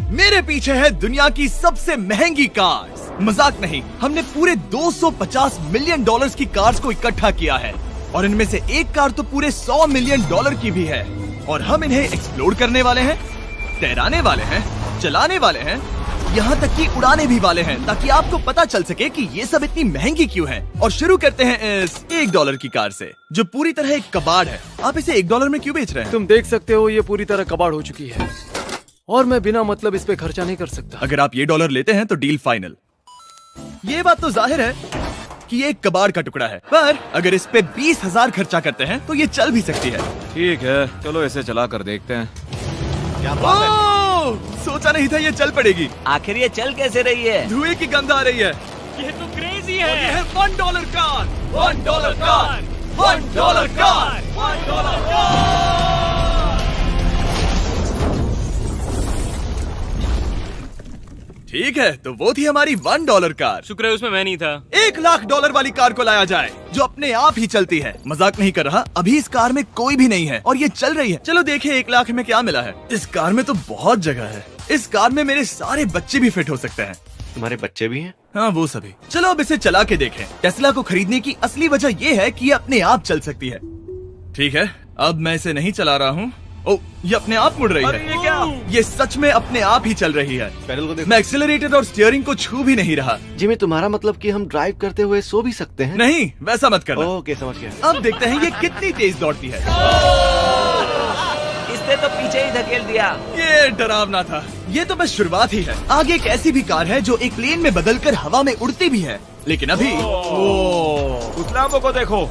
मेरे पीछे है दुनिया की सबसे महंगी कार्स। मजाक नहीं, हमने पूरे 250 मिलियन डॉलर्स की कार्स को इकट्ठा किया है और इनमें से एक कार तो पूरे 100 मिलियन डॉलर की भी है। और हम इन्हें एक्सप्लोर करने वाले हैं, तैराने वाले हैं, चलाने वाले हैं, यहाँ तक कि उड़ाने भी वाले हैं, ताकि आपको पता चल सके कि ये सब इतनी महंगी क्यों है। और शुरू करते हैं इस $1 की कार से, जो पूरी तरह एक कबाड़ है। आप इसे $1 में क्यों बेच रहे हैं? तुम देख सकते हो ये पूरी तरह कबाड़ हो चुकी है और मैं बिना मतलब इस पे खर्चा नहीं कर सकता। अगर आप ये $1 लेते हैं तो डील फाइनल। ये बात तो जाहिर है कि ये एक कबाड़ का टुकड़ा है, पर अगर इस पे 20,000 खर्चा करते हैं तो ये चल भी सकती है। ठीक है, चलो इसे चला कर देखते हैं। क्या बात है? सोचा नहीं था ये चल पड़ेगी। आखिर ये चल कैसे रही है? धुएं की गंध आ रही है। ये तो क्रेजी है। और ये है $1 कार, $1 कार, $1 कार, $1 कार। ठीक है, तो वो थी हमारी $1 कार। शुक्र है उसमें मैं नहीं था। $1,00,000 वाली कार को लाया जाए, जो अपने आप ही चलती है। मजाक नहीं कर रहा, अभी इस कार में कोई भी नहीं है और ये चल रही है। चलो देखें 1 लाख में क्या मिला है। इस कार में तो बहुत जगह है। इस कार में मेरे सारे बच्चे भी फिट हो सकते हैं। तुम्हारे बच्चे भी हैं? हाँ, वो सभी। चलो अब इसे चला के देखें। टेस्ला को खरीदने की असली वजह ये है कि ये अपने आप चल सकती है। ठीक है, अब मैं इसे नहीं चला रहा हूँ। ओ, ये अपने आप मुड़ रही है। ये क्या? ये सच में अपने आप ही चल रही है। पैडल को देखो। मैं एक्सीलरेटर और स्टीयरिंग को छू भी नहीं रहा। जिमी, तुम्हारा मतलब कि हम ड्राइव करते हुए सो भी सकते हैं? नहीं, वैसा मत करना। ओके, समझ गया। अब देखते हैं ये कितनी तेज दौड़ती है। इसने तो पीछे ही धकेल दिया। ये डरावना था। ये तो बस शुरुआत ही है। आगे एक ऐसी भी कार है जो एक प्लेन में बदलकर हवा में उड़ती भी है, लेकिन अभी उस लाम्बो को देखो।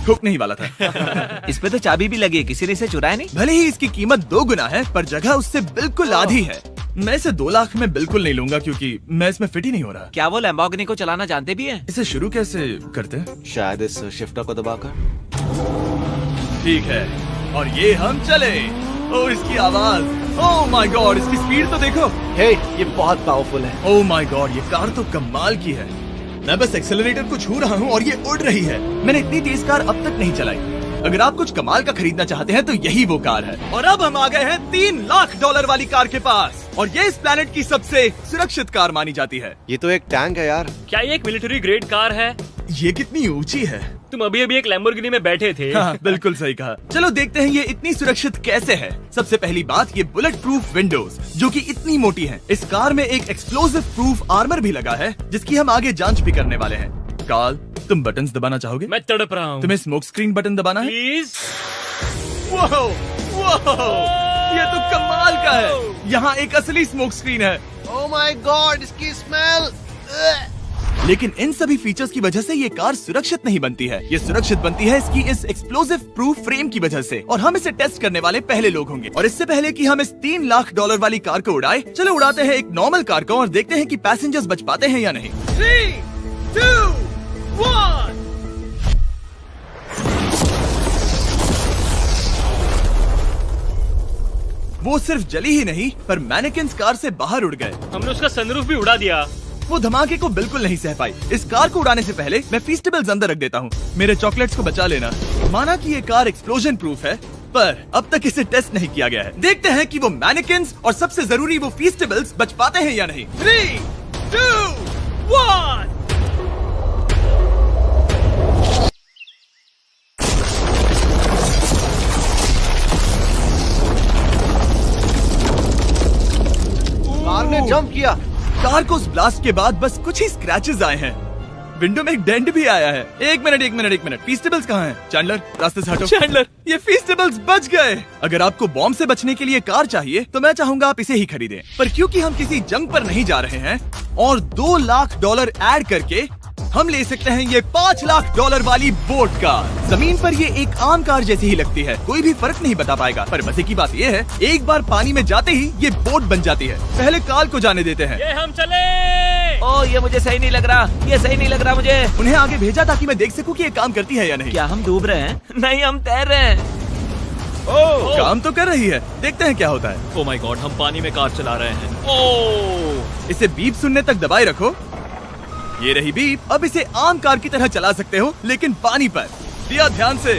हुक नहीं वाला था। इस पे तो चाबी भी लगी है, किसी ने इसे चुराया नहीं। भले ही इसकी कीमत 2 गुना है, पर जगह उससे बिल्कुल आधी है। मैं इसे 2 लाख में बिल्कुल नहीं लूंगा, क्योंकि मैं इसमें फिट ही नहीं हो रहा। क्या वो लैम्बोर्गिनी को चलाना जानते भी हैं? इसे शुरू कैसे करते हैं? शायद इस शिफ्टर को दबाकर। ठीक है, और ये हम चले। ओ, इसकी आवाज, ओह माय गॉड, इसकी स्पीड तो देखो। हे, ये बहुत पावरफुल है। ओह माय गॉड, ये कार तो कमाल की है। मैं बस एक्सेलरेटर को छू रहा हूँ और ये उड़ रही है। मैंने इतनी तेज कार अब तक नहीं चलाई। अगर आप कुछ कमाल का खरीदना चाहते हैं तो यही वो कार है। और अब हम आ गए हैं $3,00,000 वाली कार के पास, और ये इस प्लेनेट की सबसे सुरक्षित कार मानी जाती है। ये तो एक टैंक है यार। क्या ये एक मिलिट्री ग्रेड कार है? ये कितनी ऊंची है। तुम अभी अभी एक लैम्बोर्गिनी में बैठे थे। हाँ, बिल्कुल सही कहा। चलो देखते हैं ये इतनी सुरक्षित कैसे है। सबसे पहली बात, ये बुलेट प्रूफ विंडोज, जो कि इतनी मोटी हैं। इस कार में एक एक्सप्लोसिव प्रूफ आर्मर भी लगा है, जिसकी हम आगे जांच भी करने वाले हैं। कार्ल, तुम बटन्स दबाना चाहोगे? मैं तड़प रहा हूँ। तुम्हें स्मोक स्क्रीन बटन दबाना है? प्लीज। वाओ, वाओ, ये तो कमाल का है। यहाँ एक असली स्मोक स्क्रीन है। ओह माय गॉड, इसकी स्मेल। लेकिन इन सभी फीचर्स की वजह से ये कार सुरक्षित नहीं बनती है। ये सुरक्षित बनती है इसकी इस एक्सप्लोसिव प्रूफ फ्रेम की वजह से, और हम इसे टेस्ट करने वाले पहले लोग होंगे। और इससे पहले कि हम इस $3,00,000 वाली कार को उड़ाए, चलो उड़ाते हैं एक नॉर्मल कार को और देखते हैं कि पैसेंजर्स बच पाते हैं या नहीं। 3, 2, 1। वो सिर्फ जली ही नहीं, पर मैनेकिन्स कार से बाहर उड़ गए। हमने उसका सनरूफ भी उड़ा दिया। वो धमाके को बिल्कुल नहीं सह पाई। इस कार को उड़ाने से पहले मैं फीस्टेबल्स अंदर रख देता हूँ। मेरे चॉकलेट्स को बचा लेना। माना कि ये कार एक्सप्लोजन प्रूफ है, पर अब तक इसे टेस्ट नहीं किया गया है। देखते हैं कि वो मैनेकिन्स और सबसे जरूरी वो फीस्टेबल्स बच पाते हैं या नहीं। 3, 2, 1। कार ने जंप किया। कार को उस ब्लास्ट के बाद बस कुछ ही स्क्रैचेस आए हैं। विंडो में एक डेंट भी आया है। एक मिनट, फीस्टेबल्स कहाँ हैं? चैंडलर, रास्ते से हटो। चैंडलर, ये फीस्टेबल्स बच गए। अगर आपको बॉम्ब से बचने के लिए कार चाहिए तो मैं चाहूंगा आप इसे ही खरीदें। पर क्योंकि हम किसी जंग पर नहीं जा रहे हैं और $2,00,000 ऐड करके हम ले सकते हैं ये $5,00,000 वाली बोट कार। जमीन पर ये एक आम कार जैसी ही लगती है, कोई भी फर्क नहीं बता पाएगा। पर मजे की बात ये है, एक बार पानी में जाते ही ये बोट बन जाती है। पहले कार्ल को जाने देते हैं। ये हम चले। ओह, ये मुझे सही नहीं लग रहा। ये सही नहीं लग रहा मुझे। उन्हें आगे भेजा ताकि मैं देख सकूं कि ये काम करती है या नहीं। क्या हम डूब रहे हैं? नहीं, हम तैर रहे हैं। ओह, काम तो कर रही है। देखते हैं क्या होता है। ओह माय गॉड, हम पानी में कार चला रहे हैं। ओह, इसे बीप सुनने तक दबाए रखो। ये रही बीप। अब इसे आम कार की तरह चला सकते हो, लेकिन पानी पर। दिया ध्यान से।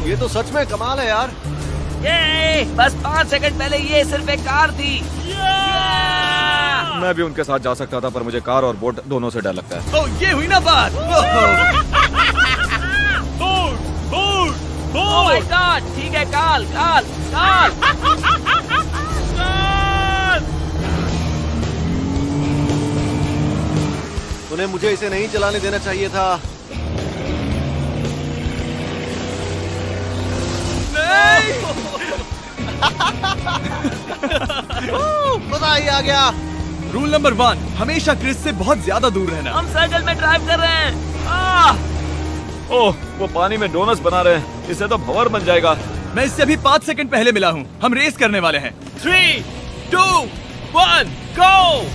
ये तो सच में कमाल है यार। ये बस 5 सेकंड पहले ये सिर्फ एक कार थी। मैं भी उनके साथ जा सकता था, पर मुझे कार और बोट दोनों से डर लगता है। ओ ये हुई ना बात। ओह माय गॉड, ठीक है, काल काल काल। उन्हें मुझे इसे नहीं चलाने देना चाहिए था। मजा ही आ गया। रूल नंबर 1, हमेशा क्रिस से बहुत ज्यादा दूर रहना। हम सर्कल में ड्राइव कर रहे हैं। ओह, वो पानी में डोनट्स बना रहे हैं। इससे तो भंवर बन जाएगा। मैं इससे अभी 5 सेकंड पहले मिला हूँ। हम रेस करने वाले हैं। 3, 2, 1, गो।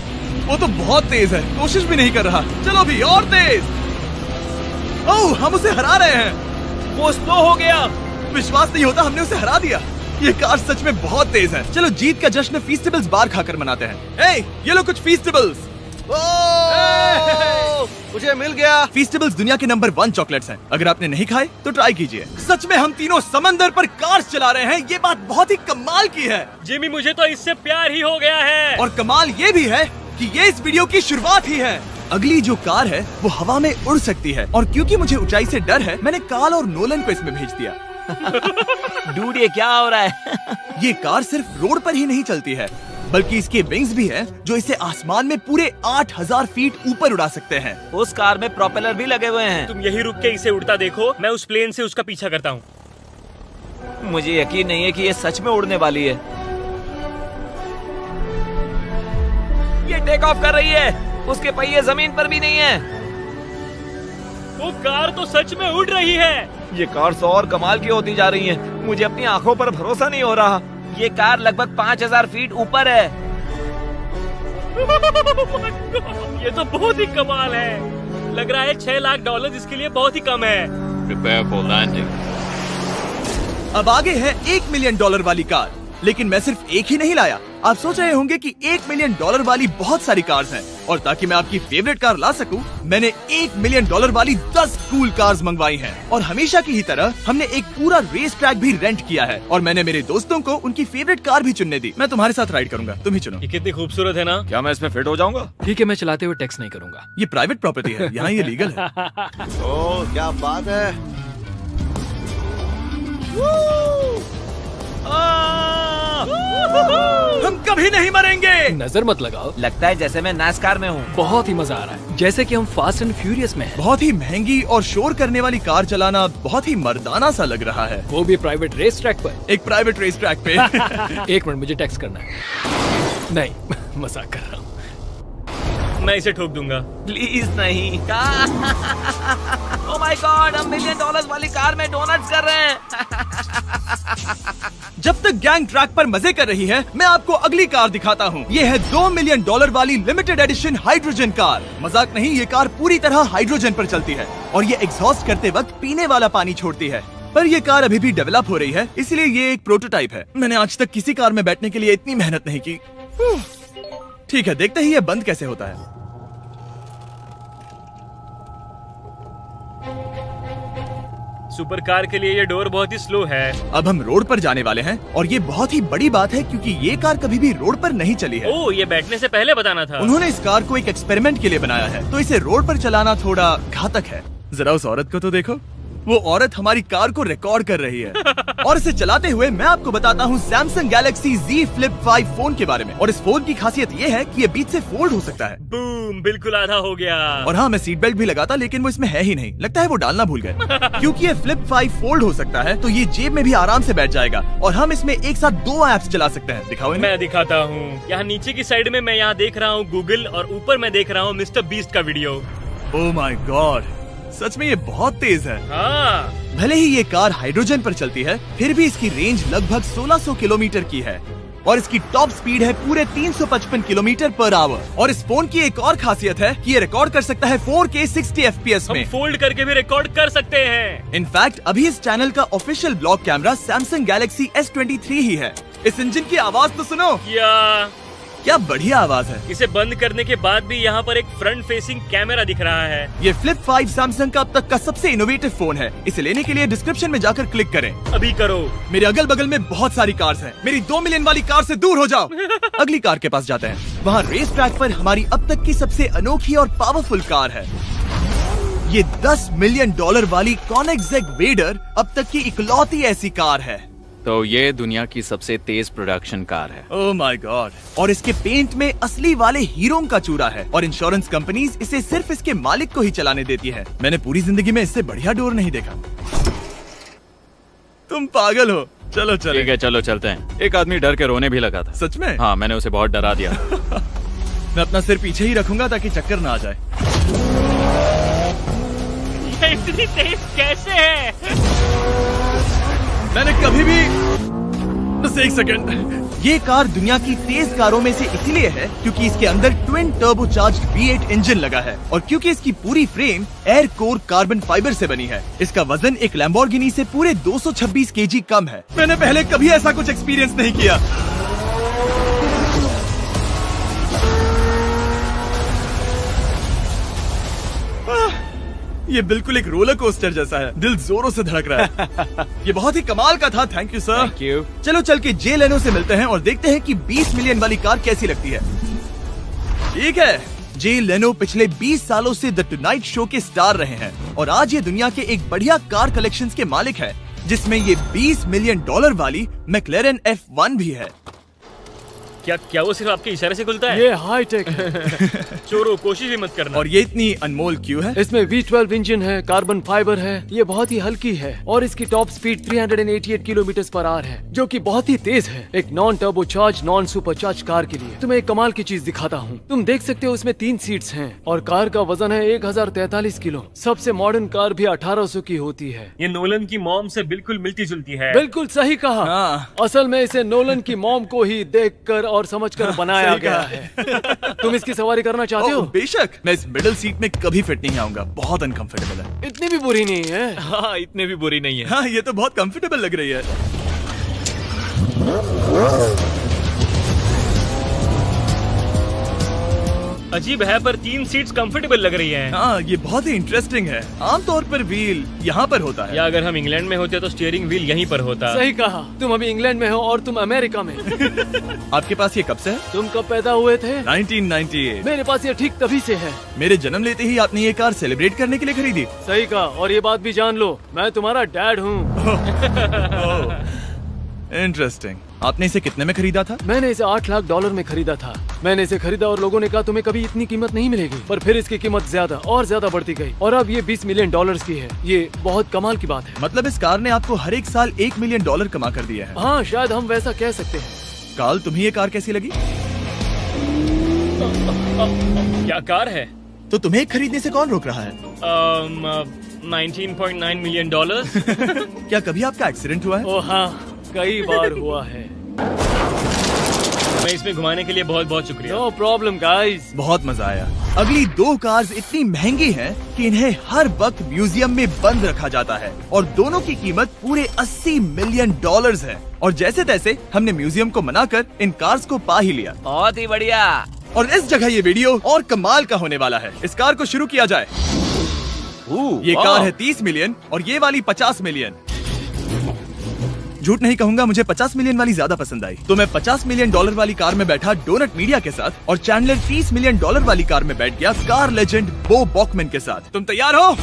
वो तो बहुत तेज है, कोशिश भी नहीं कर रहा। चलो भी और तेज। ओह, हम उसे हरा रहे हैं। वो स्लो हो गया। विश्वास नहीं होता, हमने उसे हरा दिया। ये कार सच में बहुत तेज है। चलो जीत का जश्न फीस्टेबल्स बार खाकर मनाते हैं। ए, ये लो कुछ फीस्टेबल्स। मुझे मिल गया। फीस्टेबल्स दुनिया के नंबर 1 चॉकलेट्स हैं। अगर आपने नहीं खाए तो ट्राई कीजिए। सच में हम तीनों समंदर पर कार चला रहे हैं। ये बात बहुत ही कमाल की है। जिमी, मुझे तो इससे प्यार ही हो गया है। और कमाल ये भी है कि ये इस वीडियो की शुरुआत ही है। अगली जो कार है वो हवा में उड़ सकती है, और क्योंकि मुझे ऊंचाई से डर है, मैंने काल और नोलन को इसमें भेज दिया। डूड, ये क्या हो रहा है? ये कार सिर्फ रोड पर ही नहीं चलती है, बल्कि इसके विंग्स भी हैं, जो इसे आसमान में पूरे 8000 फीट ऊपर उड़ा सकते हैं। उस कार में प्रोपेलर भी लगे हुए हैं। तुम यही रुक के इसे उड़ता देखो, मैं उस प्लेन से उसका पीछा करता हूँ। मुझे यकीन नहीं है कि ये सच में उड़ने वाली है। ये टेक ऑफ कर रही है। उसके पहिए जमीन पर भी नहीं है। वो कार तो सच में उड़ रही है। ये कार्स और कमाल की होती जा रही हैं। मुझे अपनी आंखों पर भरोसा नहीं हो रहा। ये कार लगभग 5000 फीट ऊपर है। ये तो बहुत ही कमाल है। लग रहा है $6 लाख इसके लिए बहुत ही कम है। Prepare for landing. अब आगे है $1 मिलियन वाली कार। लेकिन मैं सिर्फ एक ही नहीं लाया। आप सोच रहे होंगे कि $1 मिलियन वाली बहुत सारी कार्स हैं, और ताकि मैं आपकी फेवरेट कार ला सकूं, मैंने $1 मिलियन वाली 10 कूल कार्स मंगवाई हैं। और हमेशा की ही तरह हमने एक पूरा रेस ट्रैक भी रेंट किया है, और मैंने मेरे दोस्तों को उनकी फेवरेट कार भी चुनने दी। मैं तुम्हारे साथ राइड करूंगा, तुम ही चुनो। ये कितनी खूबसूरत है ना। क्या मैं इसमें फिट हो जाऊंगा? ठीक है, मैं चलाते हुए टेक्स्ट नहीं करूंगा। ये प्राइवेट प्रॉपर्टी है, यहाँ ये लीगल है। ओह, क्या बात है। हम कभी नहीं मरेंगे। नजर मत लगाओ। लगता है जैसे मैं नास्कार में हूँ। बहुत ही मजा आ रहा है, जैसे कि हम फास्ट एंड फ्यूरियस में हैं। बहुत ही महंगी और शोर करने वाली कार चलाना बहुत ही मर्दाना सा लग रहा है। वो भी प्राइवेट रेस ट्रैक पर। एक प्राइवेट रेस ट्रैक पे। 1 मिनट, मुझे टेक्स्ट करना है। नहीं, मजाक कर रहा हूँ। मैं इसे ठोक दूंगा। प्लीज नहीं। ओह माय गॉड, हम $1 मिलियन वाली कार में डोनट्स कर रहे हैं। जब तक गैंग ट्रैक पर मजे कर रही है, मैं आपको अगली कार दिखाता हूँ। ये है $2 मिलियन वाली लिमिटेड एडिशन हाइड्रोजन कार। मजाक नहीं, ये कार पूरी तरह हाइड्रोजन पर चलती है, और ये एग्जॉस्ट करते वक्त पीने वाला पानी छोड़ती है। पर ये कार अभी भी डेवलप हो रही है, इसलिए ये एक प्रोटोटाइप है। मैंने आज तक किसी कार में बैठने के लिए इतनी मेहनत नहीं की। ठीक है, देखते ही ये बंद कैसे होता है। सुपर कार के लिए ये डोर बहुत ही स्लो है। अब हम रोड पर जाने वाले हैं, और ये बहुत ही बड़ी बात है क्योंकि ये कार कभी भी रोड पर नहीं चली है। ओह, ये बैठने से पहले बताना था। उन्होंने इस कार को एक एक्सपेरिमेंट के लिए बनाया है, तो इसे रोड पर चलाना थोड़ा घातक है। जरा उस औरत को तो देखो, वो औरत हमारी कार को रिकॉर्ड कर रही है। और इसे चलाते हुए मैं आपको बताता हूँ Samsung Galaxy Z Flip 5 phone के बारे में। और इस फोन की खासियत ये है कि ये बीच से फोल्ड हो सकता है। बूम, बिल्कुल आधा हो गया। और हाँ, मैं सीट बेल्ट भी लगाता, लेकिन वो इसमें है ही नहीं। लगता है वो डालना भूल गए। क्योंकि ये Flip 5 फोल्ड हो सकता है, तो ये जेब में भी आराम से बैठ जाएगा, और हम इसमें एक साथ 2 ऐप्स चला सकते हैं। दिखाओ इन्हें। मैं दिखाता हूँ। यहाँ नीचे की साइड में मैं यहाँ देख रहा हूँ गूगल, और ऊपर मैं देख रहा हूँ मिस्टर बीस्ट का वीडियो। ओह माय गॉड, सच में ये बहुत तेज है। हाँ, भले ही ये कार हाइड्रोजन पर चलती है, फिर भी इसकी रेंज लगभग 1600 किलोमीटर की है, और इसकी टॉप स्पीड है पूरे 355 किलोमीटर पर आवर। और इस फोन की एक और खासियत है कि ये रिकॉर्ड कर सकता है 4K 60 FPS हम में। फोल्ड करके भी रिकॉर्ड कर सकते हैं। इनफैक्ट अभी इस चैनल का official blog camera Samsung Galaxy S23 ही है। इस इंजन की आवाज तो सुनो। या क्या बढ़िया आवाज है। इसे बंद करने के बाद भी यहाँ पर एक फ्रंट फेसिंग कैमरा दिख रहा है। ये फ्लिप 5 सैमसंग का अब तक का सबसे इनोवेटिव फोन है। इसे लेने के लिए डिस्क्रिप्शन में जाकर क्लिक करें। अभी करो। मेरे अगल बगल में बहुत सारी कार्स हैं। मेरी 2 मिलियन वाली कार से दूर हो जाओ। अगली कार के पास जाते हैं। वहाँ रेस ट्रैक पर हमारी अब तक की सबसे अनोखी और पावरफुल कार है। ये $10 मिलियन वाली कॉनिग्सेग वेडर अब तक की इकलौती ऐसी कार है। तो ये दुनिया की सबसे तेज प्रोडक्शन कार है। Oh my God. और इसके पेंट में असली वाले हीरो का चूरा है और इंश्योरेंस कंपनीज इसे सिर्फ इसके मालिक को ही चलाने देती है। मैंने पूरी जिंदगी में इससे बढ़िया डोर नहीं देखा। तुम पागल हो। चलो चलो। ठीक है, चलो चलते हैं। एक आदमी डर के रोने भी लगा था। सच में? हाँ, मैंने उसे बहुत डरा दिया। मैं अपना सिर पीछे ही रखूंगा ताकि चक्कर ना आ जाए। ये इतनी तेज कैसे है? मैंने कभी भी बस एक सेकंड। ये कार दुनिया की तेज कारों में से इसलिए है क्योंकि इसके अंदर ट्विन टर्बोचार्ज्ड V8 इंजन लगा है और क्योंकि इसकी पूरी frame air core carbon fibre से बनी है। इसका वजन एक लैम्बोर्गिनी से पूरे 226 kg कम है। मैंने पहले कभी ऐसा कुछ एक्सपीरियंस नहीं किया। ये बिल्कुल एक रोलर कोस्टर जैसा है। दिल जोरों से धड़क रहा है। ये बहुत ही कमाल का था। Thank you sir. Thank you. चलो चल के जे लेनो से मिलते हैं और देखते हैं कि 20 मिलियन वाली कार कैसी लगती है। ठीक है, जे लेनो पिछले 20 सालों से द टुनाइट शो के स्टार रहे हैं और आज ये दुनिया के एक बढ़िया कार कलेक्शंस के मालिक है, जिसमें ये $20 मिलियन वाली मैक्लेरन F1 भी है। क्या वो सिर्फ आपके इशारे से खुलता है? ये हाई टेक है। चोरों, कोशिश भी मत करना। और ये इतनी अनमोल क्यों है? इसमें V12 इंजन है, कार्बन फाइबर है, ये बहुत ही हल्की है और इसकी top speed 388 kilometre per hour है, जो कि बहुत ही तेज है एक non turbocharge non supercharge car के लिए। तुम्हें एक कमाल की चीज दिखाता हूँ। तुम देख सकते हो इसमें 3 सीट्स हैं और कार का वजन है 1043 किलो। सबसे मॉडर्न कार भी 1800 की होती है। ये नोलन की मॉम से बिल्कुल मिलती जुलती है। बिल्कुल सही कहा। हाँ। असल में इसे नोलन की मॉम को ही देखकर और समझकर बनाया सही गया कहा। है। तुम इसकी सवारी करना चाहते हो? बेशक। मैं इस मिडिल सीट में कभी फिट नहीं आऊंगा। बहुत अनकंफर्टेबल है। इतनी भी बुरी नहीं है। हाँ, इतने भी बुरी नहीं है। हाँ, ये तो बहुत कंफर्टेबल लग रही है। अजीब है पर 3 सीट्स कंफर्टेबल लग रही हैं। हाँ, ये बहुत ही इंटरेस्टिंग है। आमतौर पर व्हील यहाँ पर होता है। या अगर हम इंग्लैंड में होते तो स्टीयरिंग व्हील यहीं पर होता। सही कहा। तुम अभी इंग्लैंड में हो और तुम अमेरिका में। आपके पास ये कब से है? तुम कब पैदा हुए थे? 1998। मेरे पास ये ठीक तभी से है। मेरे जन्म लेते ही आपने ये कार सेलिब्रेट करने के लिए खरीदी। सही कहा। और ये बात भी जान लो, मैं तुम्हारा डैड हूँ। इंटरेस्टिंग। आपने इसे कितने में खरीदा था? मैंने इसे $8 लाख में खरीदा था। मैंने इसे खरीदा और लोगों ने कहा तुम्हें कभी इतनी कीमत नहीं मिलेगी, पर फिर इसकी कीमत ज्यादा और ज्यादा बढ़ती गई और अब ये $20 मिलियन की है। ये बहुत कमाल की बात है। मतलब इस कार ने आपको हर एक साल $1 मिलियन कमा कर दिया है। हाँ, शायद हम वैसा कह सकते हैं। काल, तुम्हें ये कार कैसी लगी? क्या कार है? तो तुम्हें खरीदने से कौन रोक रहा है? 19.9 मिलियन डॉलर। क्या कभी आपका एक्सीडेंट हुआ है? ओ हाँ, कई बार हुआ है। मैं इसमें घुमाने के लिए बहुत बहुत शुक्रिया। No problem guys. बहुत मजा आया। अगली 2 कार्स इतनी महंगी हैं कि इन्हें हर वक्त म्यूजियम में बंद रखा जाता है और दोनों की कीमत पूरे $80 मिलियन है। और जैसे तैसे हमने म्यूजियम को मनाकर इन कार्स को पा ही लिया। बहुत ही बढ़िया। और इस जगह ये वीडियो और कमाल का होने वाला है। इस कार को शुरू किया जाए। ये कार है 30 मिलियन और ये वाली 50 मिलियन। झूठ नहीं कहूंगा, मुझे 50 मिलियन वाली ज्यादा पसंद आई। तो मैं $50 मिलियन वाली कार में बैठा डोनट मीडिया के साथ और चैंडलर $30 मिलियन वाली कार में बैठ गया कार लेजेंड बो बॉकमैन के साथ। तुम तैयार हो?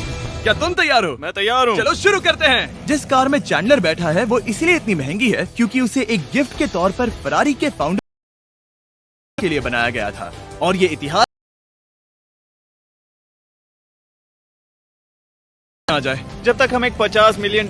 क्या तुम तैयार हो? मैं तैयार हूँ। चलो शुरू करते हैं। जिस कार में चैंडलर बैठा है वो इसलिए इतनी महंगी है क्योंकि उसे एक गिफ्ट के तौर पर फरारी के फाउंडर के लिए बनाया गया था और ये इतिहास आ जाए। जब तक हम एक $50 मिलियन